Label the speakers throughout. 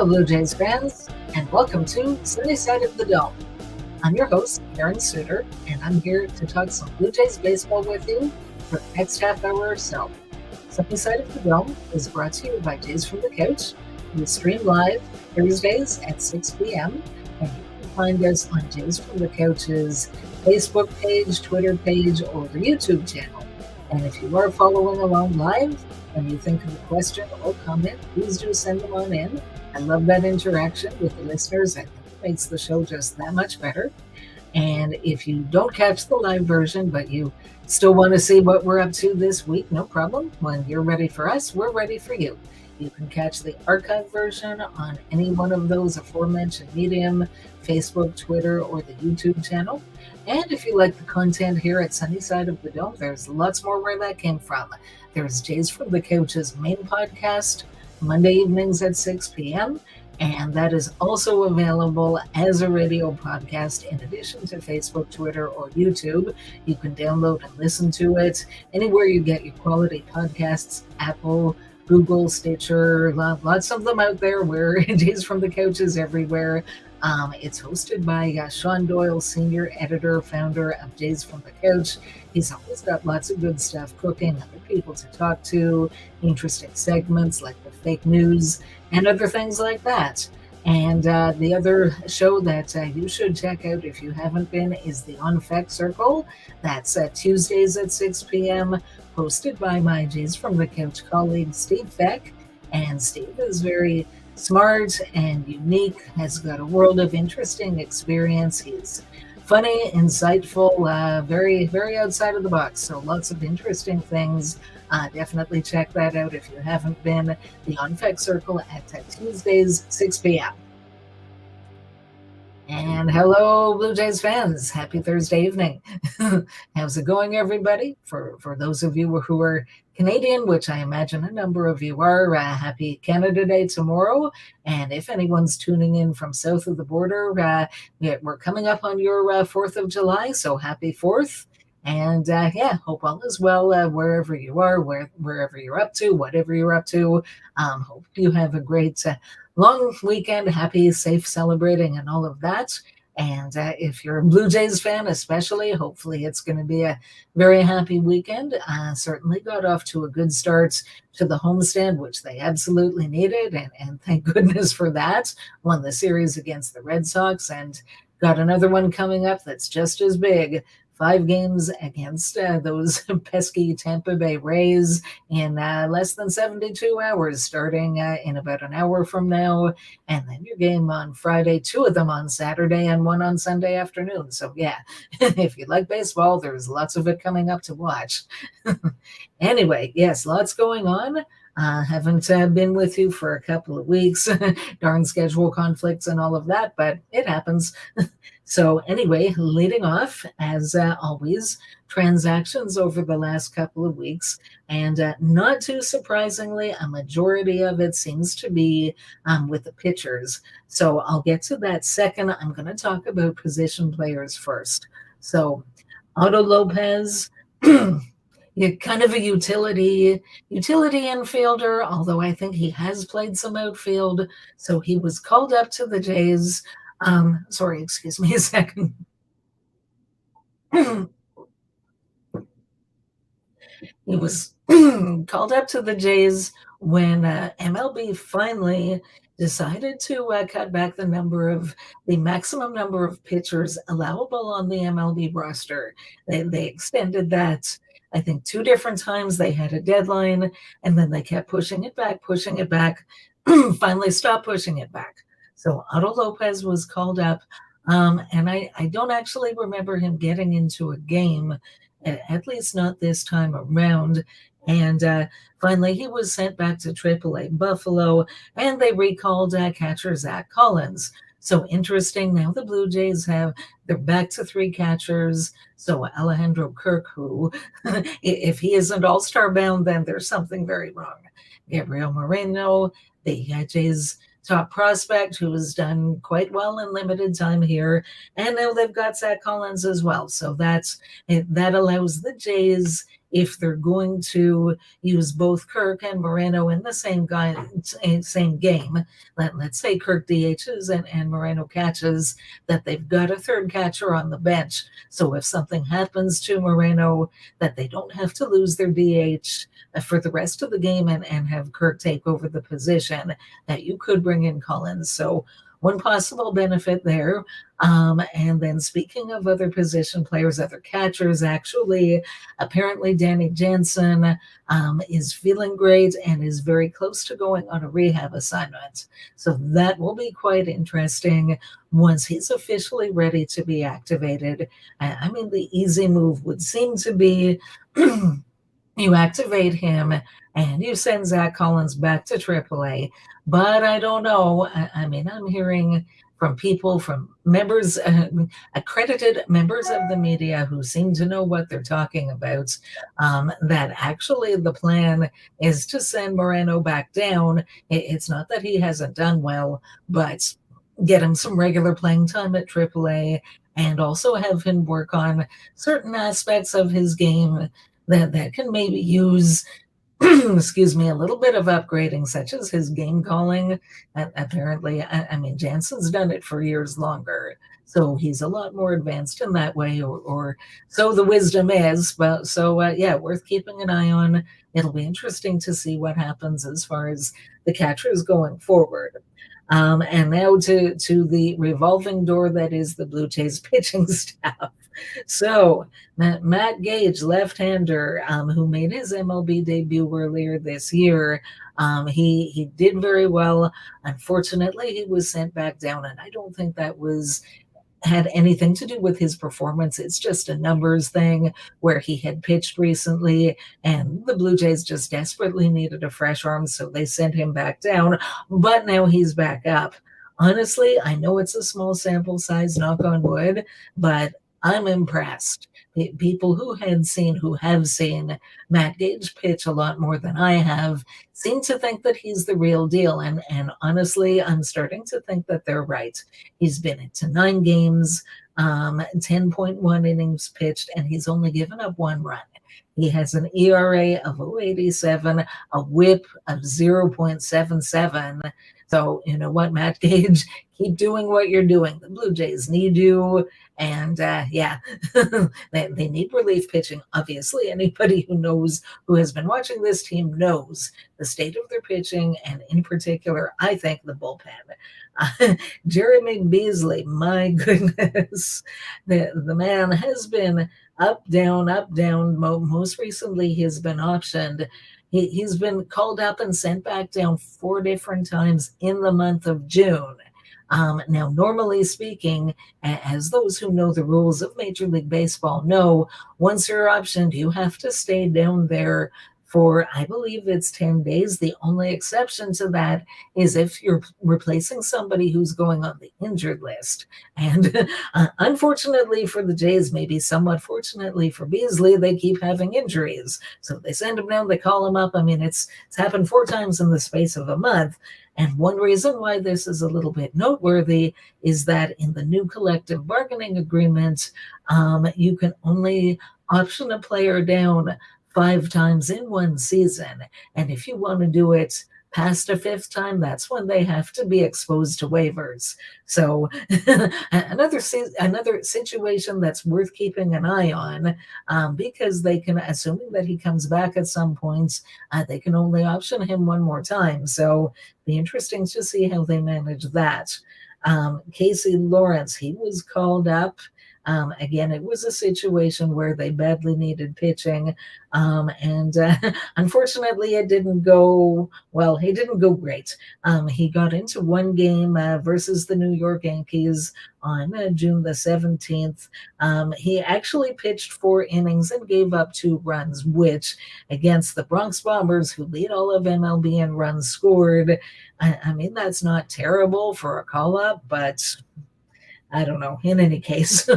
Speaker 1: Blue Jays fans, and welcome to Sunny Side of the Dome. I'm your host, Karen Soutar, and I'm here to talk some Blue Jays baseball with you for the next half hour or so. Sunny Side of the Dome is brought to you by Jays from the Couch. We stream live Thursdays at 6 p.m., and you can find us on Jays from the Couch's Facebook page, Twitter page, or the YouTube channel. And if you are following along live and you think of a question or comment, please do send them on in. I love that interaction with the listeners. I think it makes the show just that much better. And if you don't catch the live version, but you still want to see what we're up to this week, no problem. When you're ready for us, we're ready for you. You can catch the archive version on any one of those aforementioned medium, Facebook, Twitter, or the YouTube channel. And if you like the content here at Sunny Side of the Dome, there's lots more where that came from. There's Jays from the Couch's main podcast, Monday evenings at 6 p.m., and that is also available as a radio podcast in addition to Facebook, Twitter, or YouTube. You can download and listen to it anywhere you get your quality podcasts, Apple, Google, Stitcher, lots of them out there where Jays from the Couch is everywhere. It's hosted by Shaun Doyle, senior editor, founder of Jays from the Couch. He's always got lots of good stuff, cooking, other people to talk to, interesting segments like the fake news and other things like that. And the other show that you should check out if you haven't been is the On Feck Circle. That's Tuesdays at 6 p.m., hosted by my Jays from the Couch colleague, Steve Feck. And Steve is very smart and unique, has got a world of interesting experience. He's funny, insightful, very, very outside of the box. So lots of interesting things. Definitely check that out if you haven't been. The On Feck Circle at Tuesdays, 6 p.m. And hello, Blue Jays fans. Happy Thursday evening. How's it going, everybody? For those of you who are Canadian, which I imagine a number of you are, happy Canada Day tomorrow. And if anyone's tuning in from south of the border, we're coming up on your 4th of July, so happy 4th. And hope all is well wherever you are, wherever you're up to, whatever you're up to. Hope you have a great long weekend, happy, safe celebrating and all of that. And if you're a Blue Jays fan especially, hopefully it's going to be a very happy weekend. Certainly got off to a good start to the homestand, which they absolutely needed. And thank goodness for that. Won the series against the Red Sox and got another one coming up that's just as big. 5 games against those pesky Tampa Bay Rays in less than 72 hours, starting in about an hour from now. And then your game on Friday, 2 of them on Saturday and 1 on Sunday afternoon. So yeah, if you like baseball, there's lots of it coming up to watch. Anyway, yes, lots going on. Haven't been with you for a couple of weeks. Darn schedule conflicts and all of that, but it happens. So anyway, leading off, as always, transactions over the last couple of weeks. And not too surprisingly, a majority of it seems to be with the pitchers. So I'll get to that second. I'm going to talk about position players first. So Otto Lopez, kind of a utility infielder, although I think he has played some outfield. So he was called up to the Jays. Sorry, excuse me a second. He was called up to the Jays when MLB finally decided to cut back the maximum number of pitchers allowable on the MLB roster. They extended that, I think, 2 different times. They had a deadline, and then they kept pushing it back, finally stopped pushing it back. So Otto Lopez was called up, and I don't actually remember him getting into a game, at least not this time around. And finally, he was sent back to AAA Buffalo, and they recalled catcher Zach Collins. So interesting. Now the Blue Jays they're back to 3 catchers. So Alejandro Kirk, who, if he isn't all-star bound, then there's something very wrong. Gabriel Moreno, the Jays' top prospect, who has done quite well in limited time here. And now they've got Zach Collins as well. So that allows the Jays if they're going to use both Kirk and Moreno in the same game. Let's say Kirk DHs and Moreno catches, that they've got a third catcher on the bench. So if something happens to Moreno, that they don't have to lose their DH for the rest of the game and have Kirk take over the position, that you could bring in Collins. So one possible benefit there. And then speaking of other position players, other catchers, actually, apparently Danny Jansen is feeling great and is very close to going on a rehab assignment. So that will be quite interesting once he's officially ready to be activated. I mean, the easy move would seem to be you activate him and you send Zach Collins back to AAA. But I don't know. I mean, I'm hearing from people, from members, accredited members of the media who seem to know what they're talking about, that actually the plan is to send Moreno back down. It's not that he hasn't done well, but get him some regular playing time at AAA and also have him work on certain aspects of his game that can maybe use excuse me, a little bit of upgrading, such as his game calling. Apparently, I mean, Jansen's done it for years longer, so he's a lot more advanced in that way, or so the wisdom is. But so yeah, worth keeping an eye on. It'll be interesting to see what happens as far as the catchers going forward. And now to the revolving door that is the Blue Jays pitching staff. So Matt Gage, left-hander, who made his MLB debut earlier this year, he did very well. Unfortunately, he was sent back down, and I don't think that had anything to do with his performance. It's just a numbers thing where he had pitched recently and the Blue Jays just desperately needed a fresh arm, so they sent him back down, but now he's back up. Honestly, I know it's a small sample size, knock on wood, but I'm impressed. People who have seen Matt Gage pitch a lot more than I have seem to think that he's the real deal. And honestly, I'm starting to think that they're right. He's been into 9 games, 10.1 innings pitched, and he's only given up 1 run. He has an ERA of 0.87, a WHIP of 0.77. So, you know what, Matt Gage, keep doing what you're doing. The Blue Jays need you. And yeah, they need relief pitching. Obviously, anybody who has been watching this team knows the state of their pitching, and in particular, I think the bullpen. Jeremy Beasley, my goodness, the man has been up, down, up, down. Most recently, he's been optioned. He's been called up and sent back down 4 different times in the month of June. Now, normally speaking, as those who know the rules of Major League Baseball know, once you're optioned, you have to stay down there for, I believe it's 10 days. The only exception to that is if you're replacing somebody who's going on the injured list. And unfortunately for the Jays, maybe somewhat fortunately for Beasley, they keep having injuries. So they send him down, they call him up. I mean, it's happened 4 times in the space of a month. And one reason why this is a little bit noteworthy is that in the new collective bargaining agreement, you can only option a player down 5 times in one season. And if you want to do it past a 5th time, that's when they have to be exposed to waivers. So another situation that's worth keeping an eye on, because they can, assuming that he comes back at some point, they can only option him 1 more time. So be interesting to see how they manage that. Casey Lawrence, he was called up. Again, it was a situation where they badly needed pitching, and unfortunately, it didn't go well. He didn't go great. He got into 1 game versus the New York Yankees on June the 17th. He actually pitched 4 innings and gave up 2 runs, which against the Bronx Bombers, who lead all of MLB in runs scored, I mean, that's not terrible for a call-up, but I don't know. In any case,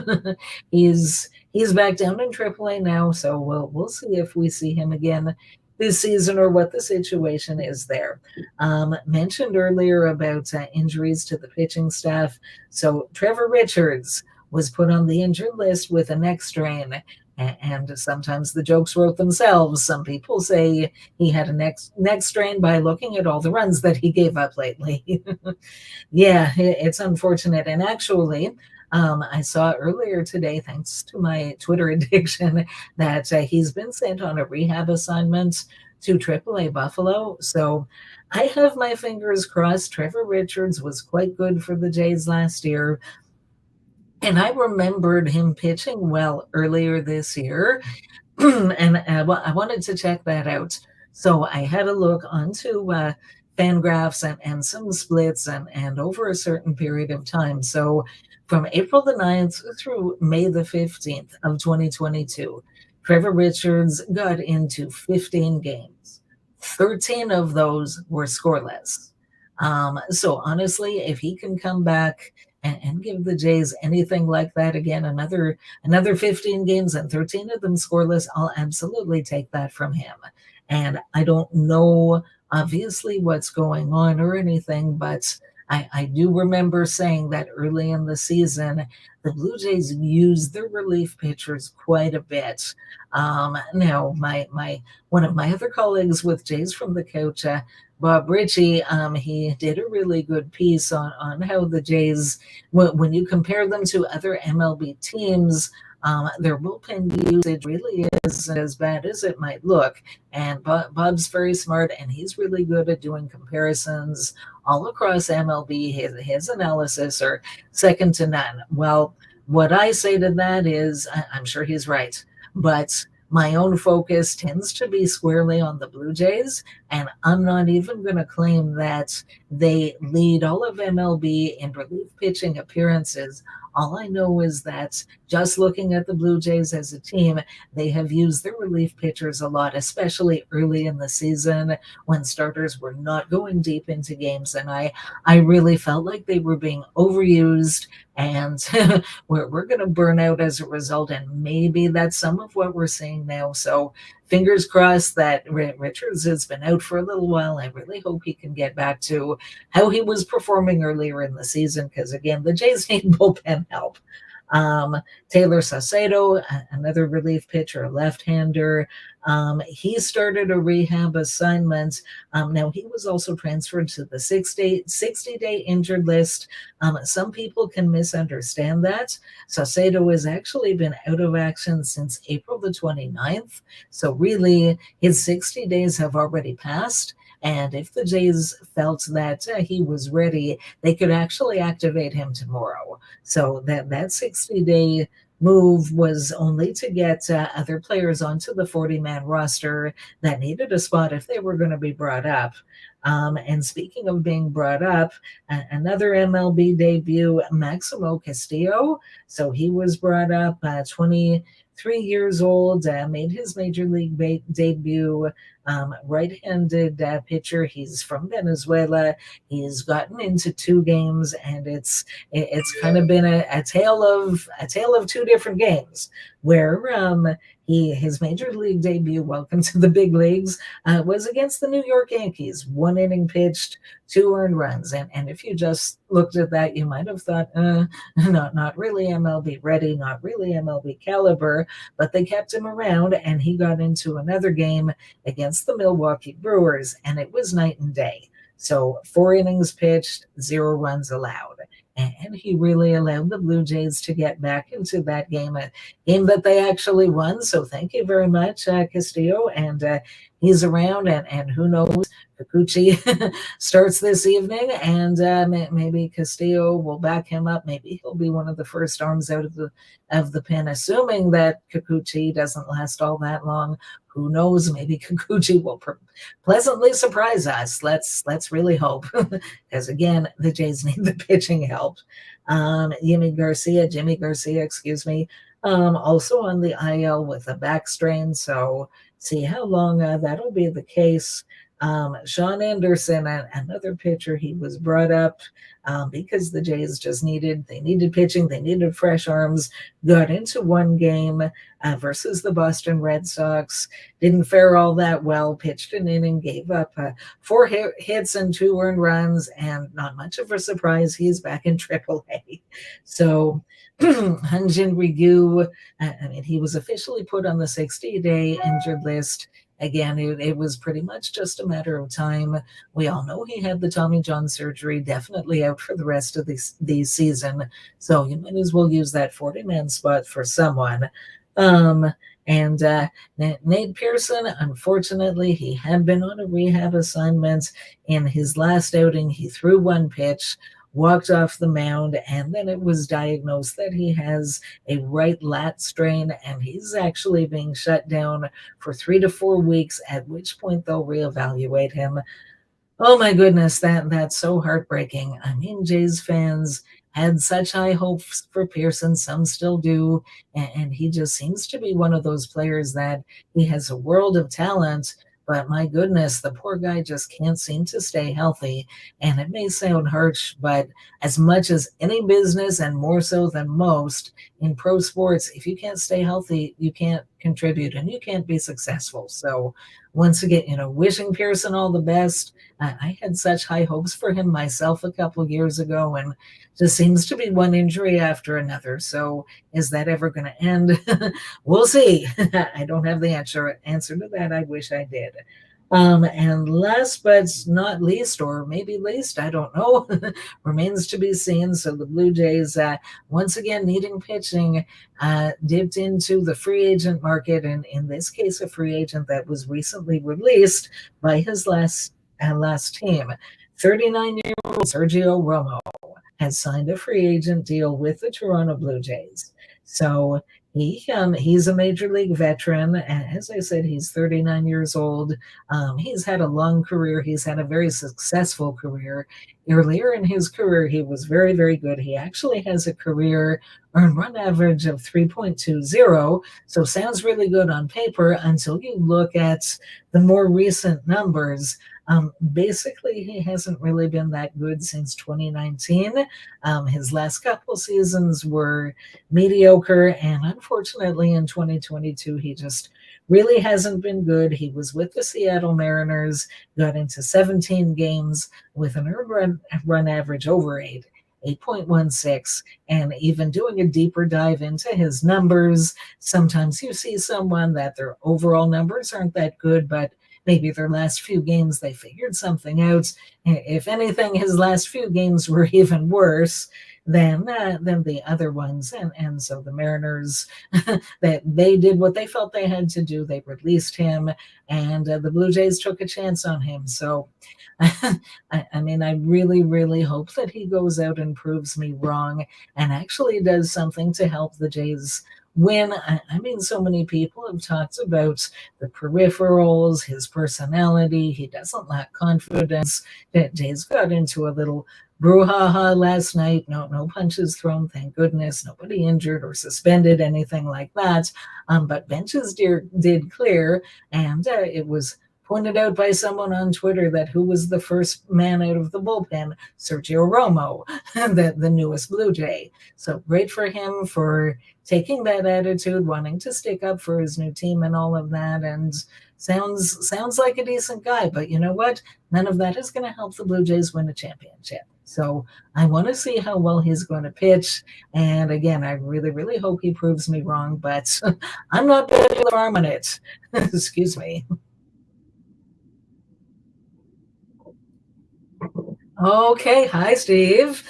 Speaker 1: he's back down in AAA now, so we'll see if we see him again this season or what the situation is there. Mentioned earlier about injuries to the pitching staff. So Trevor Richards was put on the injured list with a neck strain. And sometimes the jokes wrote themselves. Some people say he had a neck strain by looking at all the runs that he gave up lately. Yeah, it's unfortunate. And actually, I saw earlier today, thanks to my Twitter addiction, that he's been sent on a rehab assignment to AAA Buffalo. So I have my fingers crossed. Trevor Richards was quite good for the Jays last year. And I remembered him pitching well earlier this year. And I wanted to check that out. So I had a look onto Fangraphs and some splits and over a certain period of time. So from April the 9th through May the 15th of 2022, Trevor Richards got into 15 games. 13 of those were scoreless. So honestly, if he can come back and give the Jays anything like that again, another 15 games and 13 of them scoreless, I'll absolutely take that from him. And I don't know obviously what's going on or anything, but I do remember saying that early in the season, the Blue Jays used their relief pitchers quite a bit. Now, my one of my other colleagues with Jays from the Couch, Bob Ritchie, he did a really good piece on how the Jays, when you compare them to other MLB teams, their bullpen usage really isn't as bad as it might look. And Bob's very smart, and he's really good at doing comparisons all across MLB. His analysis are second to none. Well, what I say to that is, I'm sure he's right, but my own focus tends to be squarely on the Blue Jays, and I'm not even going to claim that they lead all of MLB in relief pitching appearances. All I know is that just looking at the Blue Jays as a team, they have used their relief pitchers a lot, especially early in the season when starters were not going deep into games. And I really felt like they were being overused, and we're going to burn out as a result. And maybe that's some of what we're seeing now. So fingers crossed that Richards has been out for a little while. I really hope he can get back to how he was performing earlier in the season, because again, the Jays need bullpen help. Taylor Saucedo, another relief pitcher, a left-hander. He started a rehab assignment. Now, he was also transferred to the 60-day injured list. Some people can misunderstand that. Saucedo has actually been out of action since April the 29th. So really, his 60 days have already passed. And if the Jays felt that he was ready, they could actually activate him tomorrow. So that 60-day move was only to get other players onto the 40-man roster that needed a spot if they were going to be brought up. And speaking of being brought up, another MLB debut, Maximo Castillo. So he was brought up 23 years old, made his major league debut. Right-handed pitcher. He's from Venezuela. He's gotten into 2 games, and it's kind of been a tale of two different games, where his major league debut, welcome to the big leagues, was against the New York Yankees. 1 inning pitched, 2 earned runs, and if you just looked at that, you might have thought, not really MLB ready, not really MLB caliber, but they kept him around, and he got into another game against the Milwaukee Brewers, and it was night and day. So 4 innings pitched, 0 runs allowed. And he really allowed the Blue Jays to get back into that game, a game that they actually won. So thank you very much, Castillo. And he's around, and who knows, Kikuchi starts this evening, and maybe Castillo will back him up. Maybe he'll be one of the first arms out of the pen, assuming that Kikuchi doesn't last all that long. Who knows? Maybe Kikuchi will pleasantly surprise us. Let's really hope, because again, the Jays need the pitching help. Jimmy Garcia, excuse me, also on the IL with a back strain. So see how long that'll be the case. Sean Anderson, another pitcher, he was brought up because the Jays just needed pitching, they needed fresh arms. Got into one game versus the Boston Red Sox, didn't fare all that well. Pitched an inning, gave up four hits and two earned runs, and not much of a surprise, he's back in AAA. So Hanjin Ryu, I mean, he was officially put on the 60-day injured list. Again, it was pretty much just a matter of time. We all know he had the Tommy John surgery, definitely out for the rest of the season. So you might as well use that 40-man spot for someone. And Nate Pearson, unfortunately, he had been on a rehab assignment. In his last outing, he threw one pitch, walked off the mound, and then it was diagnosed that he has a right lat strain, and he's actually being shut down for 3 to 4 weeks, at which point they'll reevaluate him. Oh my goodness, that's so heartbreaking. I mean, Jays fans had such high hopes for Pearson, some still do, and he just seems to be one of those players that he has a world of talent, but my goodness, the poor guy just can't seem to stay healthy. And it may sound harsh, but as much as any business, and more so than most in pro sports, if you can't stay healthy, you can't contribute and you can't be successful. So once again, wishing Pearson all the best. I had such high hopes for him myself a couple of years ago, and just seems to be one injury after another. So is that ever going to end? We'll see. I don't have the answer to that. I wish I did. And last but not least, or maybe least, I don't know, remains to be seen. So the Blue Jays, once again, needing pitching, dipped into the free agent market, and in this case, a free agent that was recently released by his last team. 39-year-old Sergio Romo has signed a free agent deal with the Toronto Blue Jays. So he's a major league veteran. And as I said, he's 39 years old. He's had a long career. He's had a very successful career. Earlier in his career, he was very, very good. He actually has a career earned run average of 3.20. So sounds really good on paper until you look at the more recent numbers. Basically, he hasn't really been that good since 2019. His last couple seasons were mediocre, and unfortunately in 2022, he just really hasn't been good. He was with the Seattle Mariners, got into 17 games with an earned run average over 8.16, and even doing a deeper dive into his numbers, sometimes you see someone that their overall numbers aren't that good, but maybe their last few games they figured something out. If anything, his last few games were even worse than the other ones, and so the Mariners that they did what they felt they had to do. They released him, and the Blue Jays took a chance on him. So I mean, I really, really hope that he goes out and proves me wrong and actually does something to help the Jays win. I mean, so many people have talked about the peripherals, his personality. He doesn't lack confidence. Jays got into a little brouhaha last night. No punches thrown, thank goodness. Nobody injured or suspended, anything like that. But benches did clear, and it was pointed out by someone on Twitter that who was the first man out of the bullpen? Sergio Romo, the newest Blue Jay. So great for him for taking that attitude, wanting to stick up for his new team and all of that, and sounds like a decent guy. But you know what? None of that is going to help the Blue Jays win a championship. So I want to see how well he's going to pitch. And again, I really, really hope he proves me wrong, but I'm not betting the farm on it. Excuse me. Okay, hi, Steve.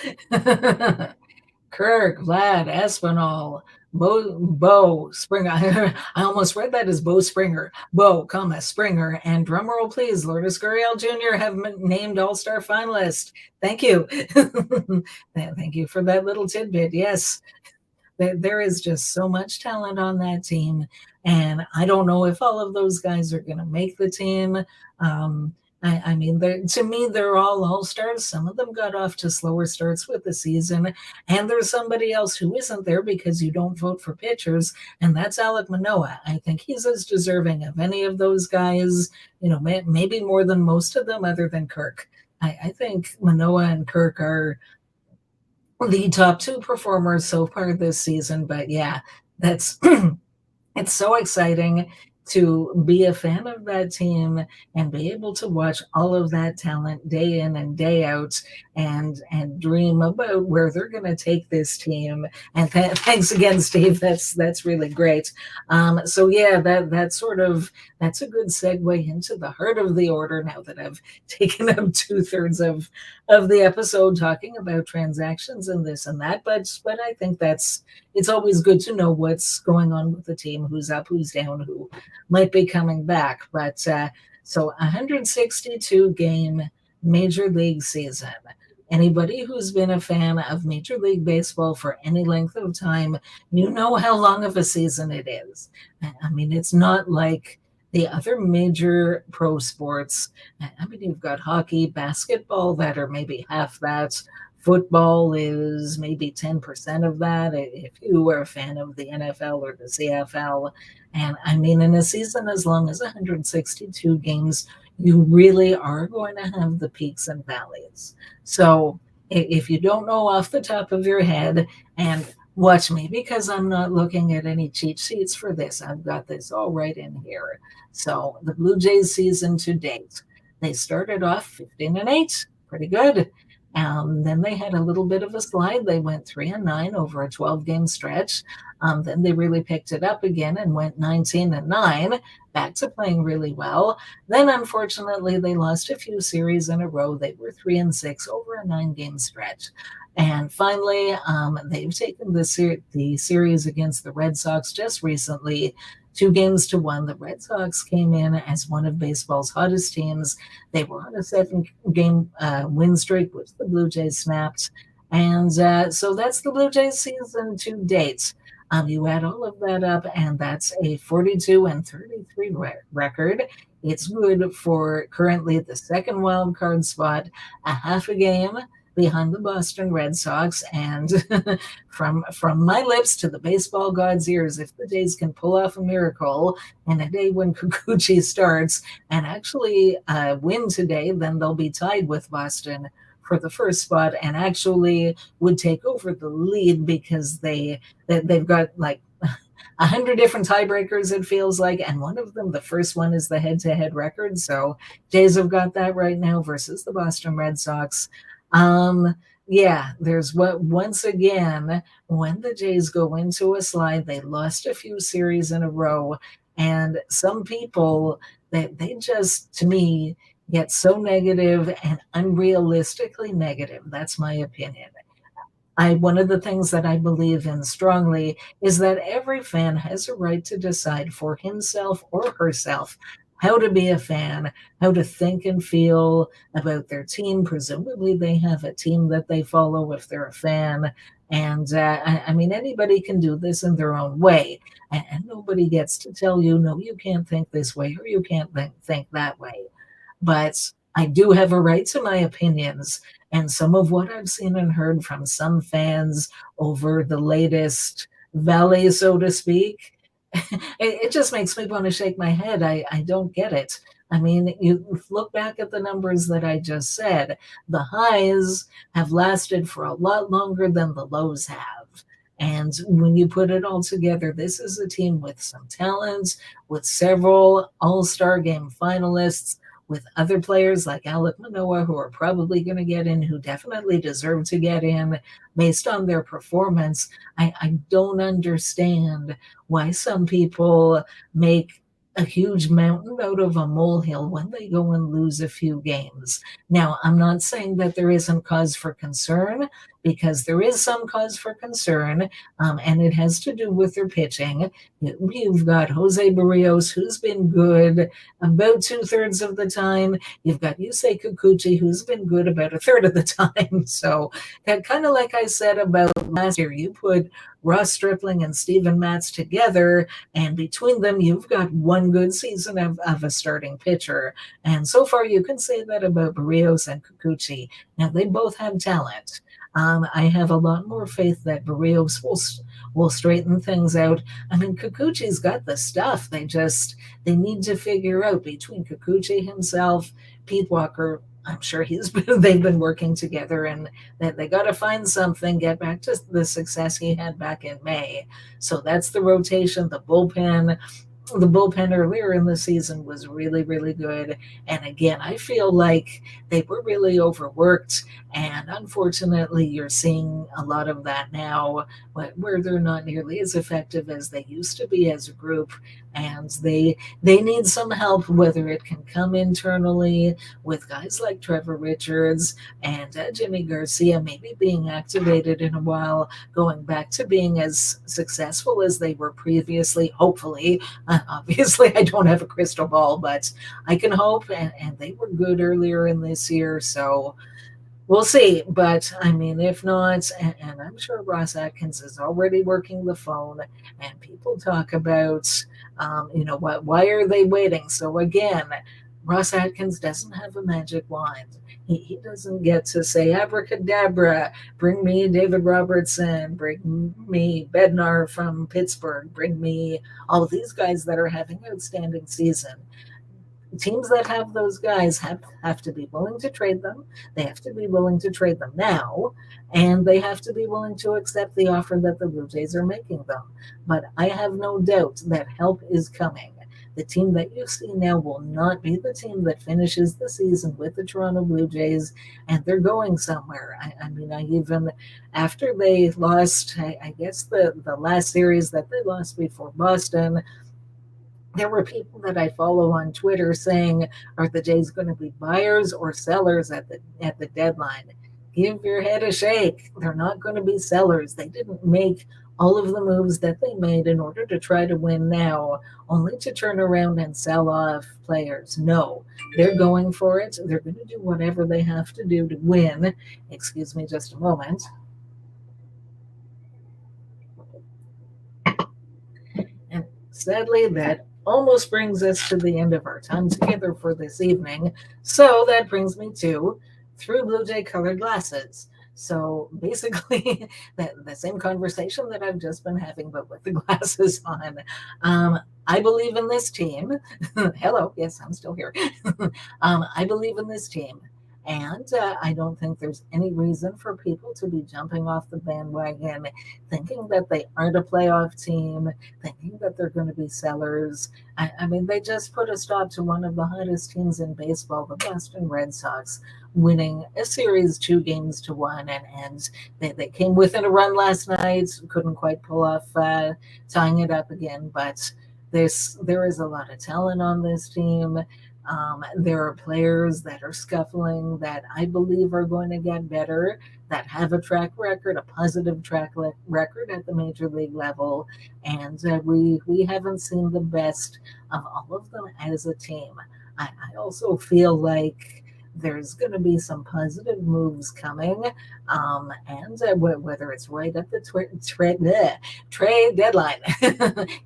Speaker 1: Kirk, Vlad, Espinal, Bo Springer. I almost read that as Bo Springer. Bo, Springer, and drumroll please, Lourdes Gurriel Jr. have been named All-Star finalist. Thank you. Thank you for that little tidbit. Yes, there is just so much talent on that team, and I don't know if all of those guys are going to make the team. I mean, to me, they're all stars. Some of them got off to slower starts with the season, and there's somebody else who isn't there because you don't vote for pitchers, and that's Alek Manoah. I think he's as deserving of any of those guys, maybe more than most of them, other than Kirk. I think Manoah and Kirk are the top two performers so far this season. But yeah, that's it's so exciting to be a fan of that team and be able to watch all of that talent day in and day out and dream about where they're going to take this team. And thanks again, Steve. That's really great. So yeah, that's a good segue into the heart of the order. Now that I've taken up 2/3 of the episode talking about transactions and this and that, but I think it's always good to know what's going on with the team, who's up, who's down, who might be coming back. But so 162 game Major League season. Anybody who's been a fan of Major League Baseball for any length of time, you know how long of a season it is. I mean, it's not like the other major pro sports. I mean, you've got hockey, basketball that are maybe half that. Football is maybe 10% of that if you were a fan of the NFL or the CFL. And I mean, in a season as long as 162 games, you really are going to have the peaks and valleys. So if you don't know off the top of your head, and watch me because I'm not looking at any cheat sheets for this, I've got this all right in here. So the Blue Jays season to date, they started off 15-8, pretty good. Then they had a little bit of a slide. They went 3-9 over a 12-game stretch. Then they really picked it up again and went 19-9, back to playing really well. Then, unfortunately, they lost a few series in a row. They were 3-6 over a 9-game stretch. And finally, they've taken the series against the Red Sox just recently, 2-1. The Red Sox came in as one of baseball's hottest teams. They were on a 7-game win streak, which the Blue Jays snapped. And so that's the Blue Jays season to date. You add all of that up, and that's a 42-33 record. It's good for currently the second wild card spot, a half a game behind the Boston Red Sox. And from my lips to the baseball god's ears, if the Jays can pull off a miracle in a day when Kikuchi starts and actually win today, then they'll be tied with Boston for the first spot and actually would take over the lead because they've got like 100 different tiebreakers, it feels like, and one of them, the first one, is the head-to-head record. So Jays have got that right now versus the Boston Red Sox. Yeah, there's what once again, when the Jays go into a slide, they lost a few series in a row, and some people they just, to me, get so negative and unrealistically negative. That's my opinion. One of the things that I believe in strongly is that every fan has a right to decide for himself or herself how to be a fan, how to think and feel about their team. Presumably, they have a team that they follow if they're a fan. And I mean, anybody can do this in their own way. And nobody gets to tell you, no, you can't think this way or you can't think that way. But I do have a right to my opinions. And some of what I've seen and heard from some fans over the latest valley, so to speak, it just makes me want to shake my head. I don't get it. I mean, you look back at the numbers that I just said. The highs have lasted for a lot longer than the lows have. And when you put it all together, this is a team with some talent, with several all-star game finalists, with other players like Alek Manoah, who are probably going to get in, who definitely deserve to get in based on their performance. I don't understand why some people make a huge mountain out of a molehill when they go and lose a few games. Now, I'm not saying that there isn't cause for concern because there is some cause for concern, and it has to do with their pitching. You've got Jose Barrios, who's been good about 2/3 of the time. You've got Yusei Kikuchi, who's been good about 1/3 of the time. So that kind of like I said about last year, you put Ross Stripling and Steven Matz together, and between them, you've got one good season of a starting pitcher. And so far, you can say that about Barrios and Kikuchi. Now, they both have talent. I have a lot more faith that Barrios will straighten things out. I mean, Kikuchi's got the stuff. They need to figure out between Kikuchi himself, Pete Walker. I'm sure they've been working together, and that they got to find something, get back to the success he had back in May. So that's the rotation, the bullpen. The bullpen earlier in the season was really, really good. And again, I feel like they were really overworked. And unfortunately, you're seeing a lot of that now where they're not nearly as effective as they used to be as a group. And they need some help, whether it can come internally with guys like Trevor Richards and Jimmy Garcia maybe being activated in a while, going back to being as successful as they were previously, hopefully. Obviously, I don't have a crystal ball, but I can hope, and they were good earlier in this year, so we'll see. But I mean, if not, and I'm sure Ross Atkins is already working the phone, and people talk about, why are they waiting? So again, Ross Atkins doesn't have a magic wand. He doesn't get to say, abracadabra, bring me David Robertson, bring me Bednar from Pittsburgh, bring me all these guys that are having outstanding season. Teams that have those guys have to be willing to trade them. They have to be willing to trade them now, and they have to be willing to accept the offer that the Blue Jays are making them. But I have no doubt that help is coming. The team that you see now will not be the team that finishes the season with the Toronto Blue Jays, and they're going somewhere. I mean, even after they lost, I guess the last series that they lost before Boston, there were people that I follow on Twitter saying, are the Jays going to be buyers or sellers at the deadline? Give your head a shake. They're not going to be sellers. They didn't make all of the moves that they made in order to try to win now, only to turn around and sell off players. No, they're going for it. They're going to do whatever they have to do to win. Excuse me just a moment. And sadly, that almost brings us to the end of our time together for this evening. So that brings me to Through Blue Jay Colored Glasses. So basically, the same conversation that I've just been having, but with the glasses on. I believe in this team. Hello, yes, I'm still here. I believe in this team. And I don't think there's any reason for people to be jumping off the bandwagon, thinking that they aren't a playoff team, thinking that they're going to be sellers. I mean, they just put a stop to one of the hottest teams in baseball, the Boston Red Sox, winning a series 2-1. And they came within a run last night, couldn't quite pull off tying it up again. But there is a lot of talent on this team. There are players that are scuffling that I believe are going to get better, that have a track record, a positive track record at the major league level. And we haven't seen the best of all of them as a team. I also feel like there's going to be some positive moves coming, and whether it's right at the trade deadline,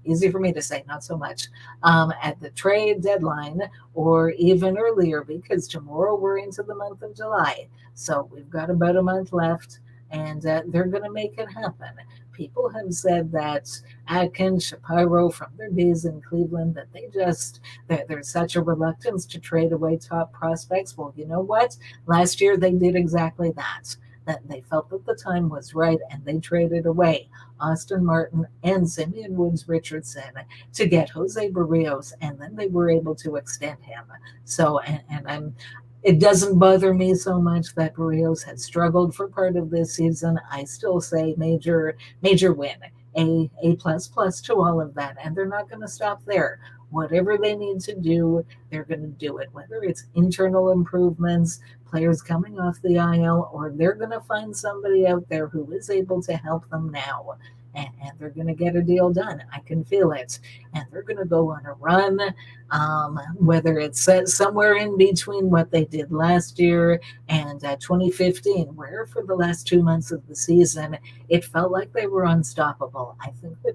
Speaker 1: easy for me to say, not so much, at the trade deadline, or even earlier, because tomorrow we're into the month of July. So we've got about a month left, and they're going to make it happen. People have said that Atkins, Shapiro, from their days in Cleveland, that there's such a reluctance to trade away top prospects. Well, you know what? Last year they did exactly that. That they felt that the time was right, and they traded away Austin Martin and Simeon Woods Richardson to get Jose Barrios, and then they were able to extend him. So, it doesn't bother me so much that Barrios had struggled for part of this season. I still say major win, A++ to all of that, and they're not going to stop there. whatever they need to do, they're going to do it, whether it's internal improvements, players coming off the IL, or they're going to find somebody out there who is able to help them now. And they're going to get a deal done. I can feel it. And they're going to go on a run, whether it's somewhere in between what they did last year and 2015, where for the last 2 months of the season, it felt like they were unstoppable. I think that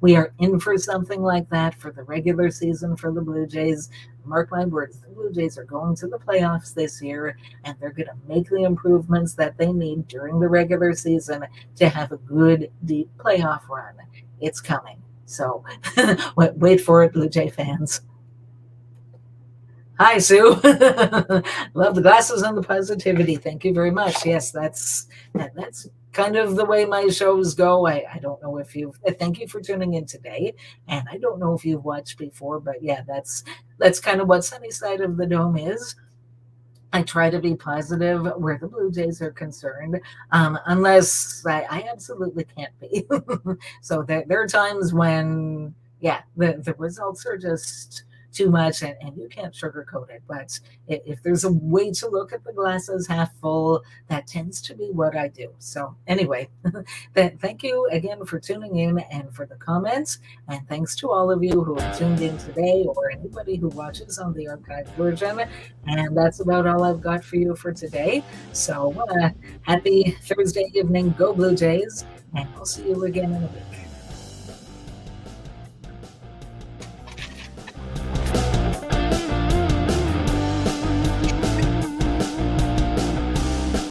Speaker 1: we are in for something like that for the regular season for the Blue Jays. Mark my words, the Blue Jays are going to the playoffs this year, and they're going to make the improvements that they need during the regular season to have a good, deep playoff run. It's coming. So wait for it, Blue Jay fans. Hi, Sue. Love the glasses and the positivity. Thank you very much. Yes, that's kind of the way my shows go. I don't know if you've thank you for tuning in today. And I don't know if you've watched before, but yeah, that's kind of what Sunny Side of the Dome is. I try to be positive where the Blue Jays are concerned, unless I absolutely can't be. So there are times when, yeah, the results are just too much and you can't sugarcoat it. But if there's a way to look at the glasses half full, that tends to be what I do. So anyway, thank you again for tuning in and for the comments. And thanks to all of you who have tuned in today or anybody who watches on the archived version. And that's about all I've got for you for today. So happy Thursday evening. Go Blue Jays. And I'll see you again in a week.